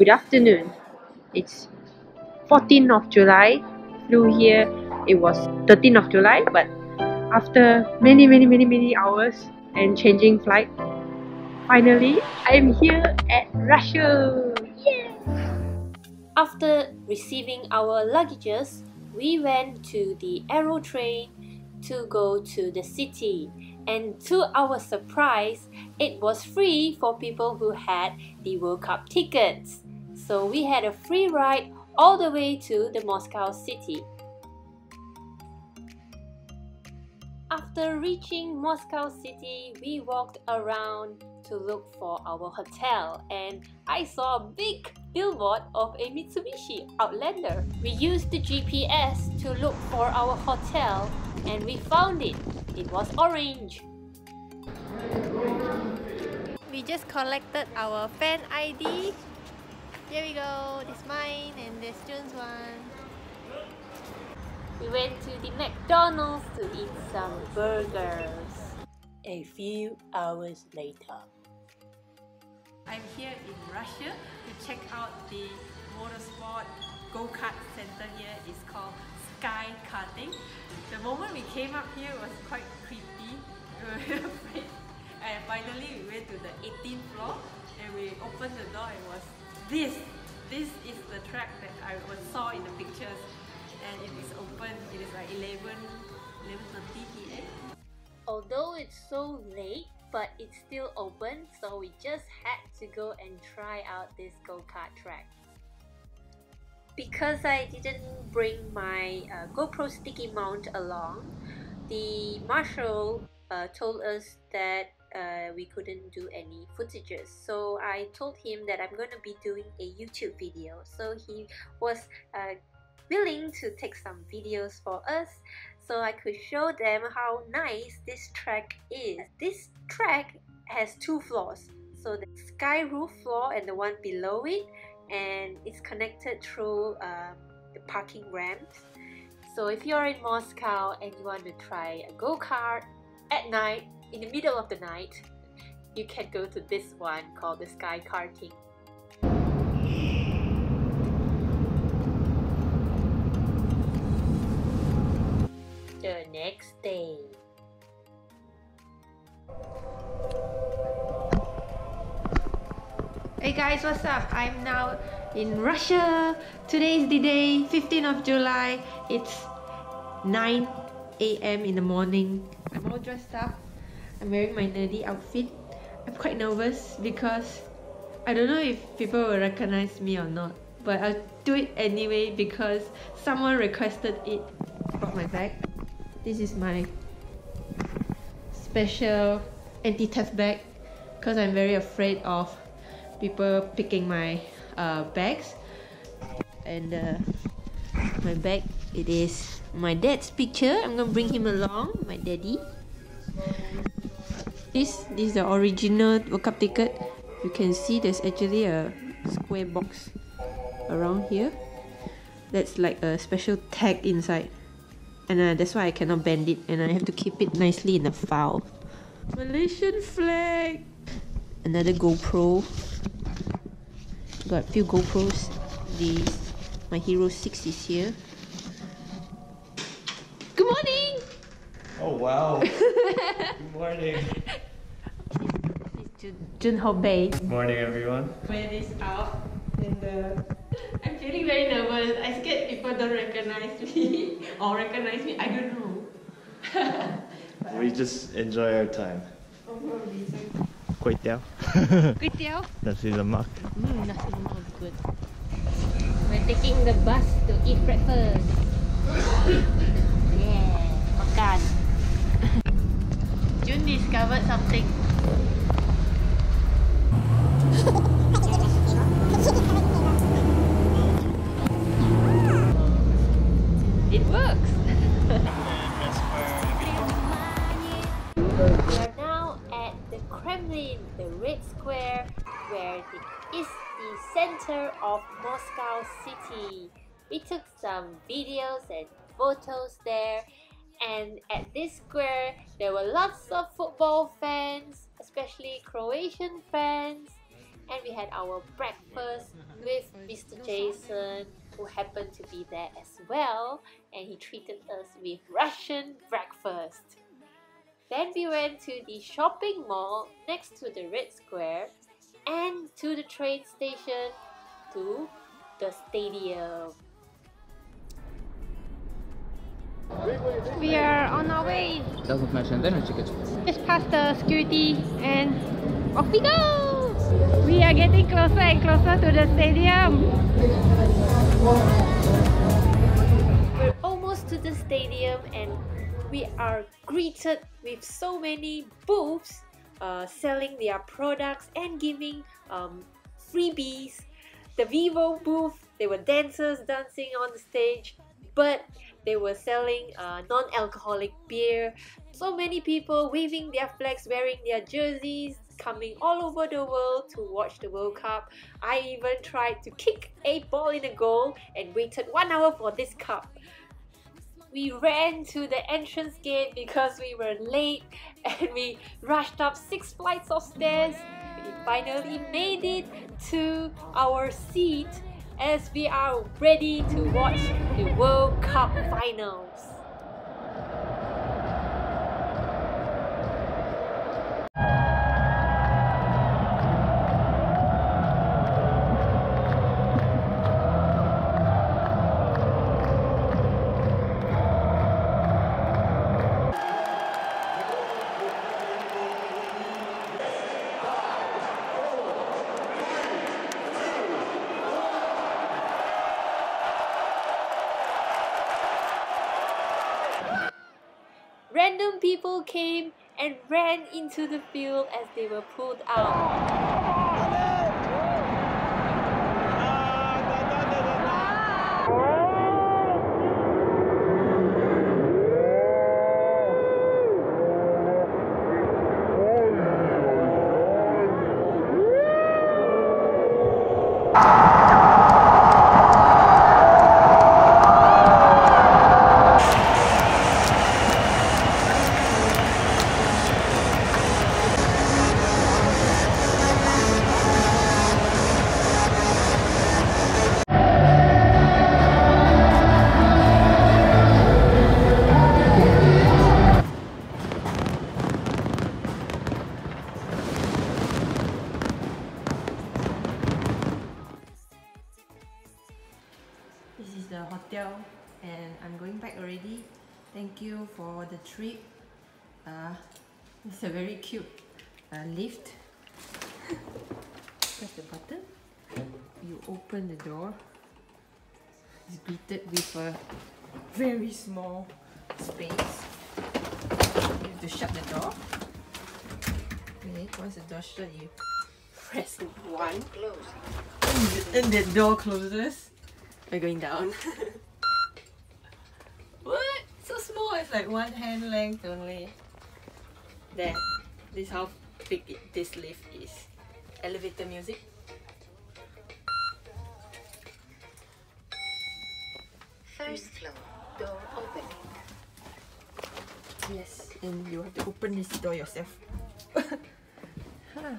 Good afternoon. It's 14th of July. Flew here. It was 13th of July, but after many hours and changing flight, finally I'm here at Russia. Yeah! After receiving our luggages, we went to the aero train to go to the city, and to our surprise, it was free for people who had the World Cup tickets. So we had a free ride all the way to the Moscow city. After reaching Moscow city, we walked around to look for our hotel, and I saw a big billboard of a Mitsubishi Outlander. We used the GPS to look for our hotel, and we found it. It was orange. We just collected our fan ID. Here we go. This is mine and this Jun's one. We went to the McDonald's to eat some burgers. A few hours later, I'm here in Russia to check out the motorsport go-kart center here. It's called Sky Karting. The moment we came up here was quite creepy. We were afraid. And finally we went to the 18th floor and we opened the door and it was this. This is the track that I saw in the pictures. And it is open. It is like 11:30 p.m. although it's so late, but it's still open, so we just had to go and try out this go-kart track. Because I didn't bring my GoPro sticky mount along, the marshal told us that we couldn't do any footages. So I told him that I'm going to be doing a YouTube video. So he was willing to take some videos for us so I could show them how nice this track is. This track has two floors, so the sky roof floor and the one below it, and it's connected through the parking ramps. So if you're in Moscow and you want to try a go-kart at night, in the middle of the night, you can go to this one called the Sky Karting. The next day. Hey guys, what's up? I'm now in Russia. Today is the day, 15th of July. It's 9 a.m. in the morning. I'm all dressed up. I'm wearing my nerdy outfit. I'm quite nervous because I don't know if people will recognize me or not, but I'll do it anyway because someone requested it. I brought my bag. This is my special anti-theft bag because I'm very afraid of people picking my bags. And my bag, it is my dad's picture. I'm gonna bring him along, my daddy. This is the original World Cup ticket. You can see there's actually a square box around here. That's like a special tag inside. And that's why I cannot bend it, and I have to keep it nicely in a file. Malaysian flag! Another GoPro. Got a few GoPros. My Hero 6 is here. Good morning! Oh wow! Good morning! Mr Jun Ho Bae. Good morning everyone. Wear this out, and I'm feeling very nervous. I scared people don't recognize me or recognize me. I don't know. We just enjoy our time. Kway teow. Kway teow? Nasi lemak. Nasi lemak is good. We're taking the bus to eat breakfast. Yeah, makan. Jun discovered something. It works! We are now at the Kremlin, the Red Square, where it is the center of Moscow city. We took some videos and photos there, and at this square there were lots of football fans, especially Croatian fans, and we had our breakfast with Mr. Jason, who happened to be there as well, and he treated us with Russian breakfast. Then we went to the shopping mall next to the Red Square and to the train station to the stadium. We are on our way. Doesn't mention dinner ticket. Just past the security and off we go! We are getting closer and closer to the stadium. We're almost to the stadium and we are greeted with so many booths selling their products and giving freebies. The Vivo booth, there were dancers dancing on the stage, but they were selling non-alcoholic beer. So many people waving their flags, wearing their jerseys, coming all over the world to watch the World Cup. I even tried to kick a ball in a goal and waited 1 hour for this cup. We ran to the entrance gate because we were late and we rushed up 6 flights of stairs. We finally made it to our seat as we are ready to watch the World Cup finals. Random people came and ran into the field as they were pulled out. This is the hotel and I'm going back already. Thank you for the trip. It's a very cute lift. Press the button. You open the door. It's greeted with a very small space. You have to shut the door. Okay, once the door shut, you press 1. And the door closes. We're going down. What? So small, it's like 1 hand length only. There. This is how big this lift is. Elevator music. First floor, door opening. Yes, and you have to open this door yourself. Huh.